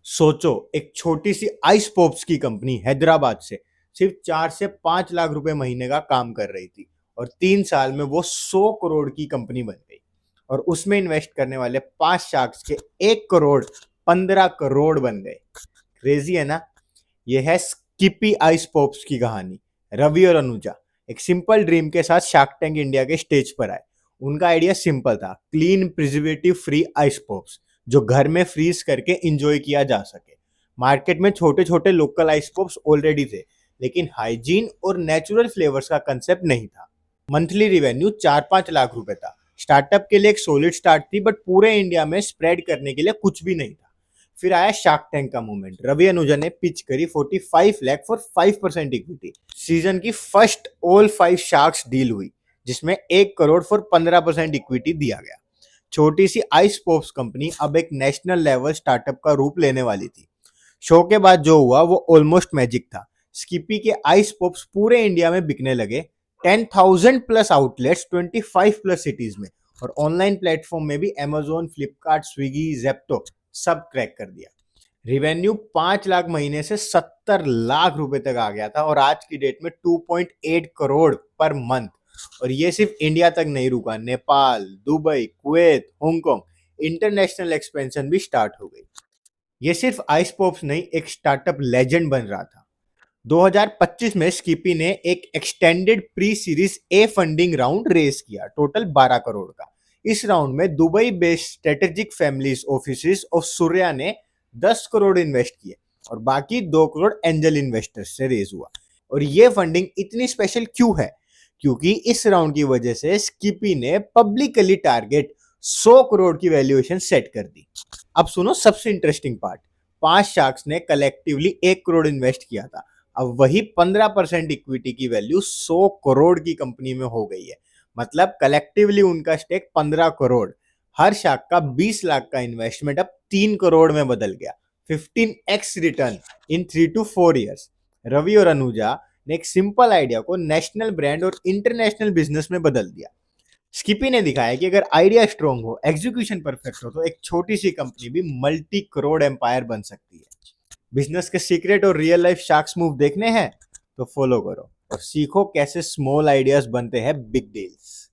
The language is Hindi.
सोचो, एक छोटी सी आइस पॉप्स की कंपनी हैदराबाद से सिर्फ 4 से 5 लाख रुपए महीने का काम कर रही थी और 3 साल में वो 100 करोड़ की कंपनी बन गई। और उसमें इन्वेस्ट करने वाले 5 शार्क्स के 1 करोड़ 15 करोड़ बन गए। क्रेजी है ना। ये है स्किपी आइस पॉप्स की कहानी। रवि और अनुजा एक सिंपल ड्रीम के साथ शार्क टैंक इंडिया के स्टेज पर आए। उनका आइडिया सिंपल था, clean preservative free ice pops जो घर में फ्रीज करके इंजॉय किया जा सके। मार्केट में छोटे छोटे लोकल आइस पॉप्स ऑलरेडी थे, लेकिन हाइजीन और नेचुरल फ्लेवर्स का कंसेप्ट नहीं था। मंथली रिवेन्यू 4-5 लाख रुपए था। स्टार्टअप के लिए एक सॉलिड स्टार्ट थी, बट पूरे इंडिया में स्प्रेड करने के लिए कुछ भी नहीं था। फिर आया शार्क टैंक का मूवमेंट। रवि अनुजा ने पिच करी 45 लाख फॉर 5% इक्विटी। सीजन की फर्स्ट ऑल 5 शार्क्स डील हुई, जिसमें 1 करोड़ फॉर 15% इक्विटी दिया गया। छोटी सी आइस पॉप्स कंपनी अब एक नेशनल लेवल स्टार्टअप का रूप लेने वाली थी। शो के बाद जो हुआ वो ऑलमोस्ट मैजिक था। स्किपी के आइस पॉप्स पूरे इंडिया में बिकने लगे। 10,000 प्लस आउटलेट्स 25 प्लस सिटीज में, और ऑनलाइन प्लेटफॉर्म में भी अमेजोन, फ्लिपकार्ट, स्विगी, जेप्टो सब क्रैक कर दिया। रिवेन्यू 5 लाख महीने से 70 लाख रुपए तक आ गया था, और आज की डेट में 2.8 करोड़ पर मंथ। और ये सिर्फ इंडिया तक नहीं रुका, Nepal, Dubai, Kuwait, Hong Kong international expansion भी स्टार्ट हो गई। ये सिर्फ आइस पॉप्स नहीं, एक स्टार्टअप लेजेंड बन रहा था। 2025 में स्कीपी ने एक extended pre series A funding round raise किया, टोटल 12 करोड़ का। इस राउंड में Dubai based strategic families offices of Surya ने 10 करोड़ इन्वेस्ट किए, और बाकी 2 करोड़ एंजल इन्वेस्टर्स से रेज हुआ। और ये फंडिंग इतनी स्पेशल क्यों है? क्योंकि इस राउंड की वजह से स्कीपी ने पब्लिकली टारगेट 100 करोड़ की वैल्यूएशन सेट कर दी। अब सुनो सबसे इंटरेस्टिंग पार्ट। 5 शार्क्स ने कलेक्टिवली 1 करोड़ इन्वेस्ट किया था। अब वही 15% इक्विटी की वैल्यू 100 करोड़ की कंपनी में हो गई है। मतलब कलेक्टिवली उनका स्टेक 15 करोड़। हर शार्क का 20 लाख का इन्वेस्टमेंट अब 3 करोड़ में बदल गया। 15x return in 3 to 4 years. Ravi और अनुजा ने एक सिंपल आइडिया को नेशनल ब्रांड और इंटरनेशनल बिजनेस में बदल दिया। स्किपी ने दिखाया कि अगर आइडिया स्ट्रॉन्ग हो, एग्जीक्यूशन परफेक्ट हो, तो एक छोटी सी कंपनी भी मल्टी करोड़ एम्पायर बन सकती है। बिजनेस के सीक्रेट और रियल लाइफ शार्क्स मूव देखने हैं तो फॉलो करो और सीखो कैसे स्मॉल आइडियाज बनते हैं बिग डील्स।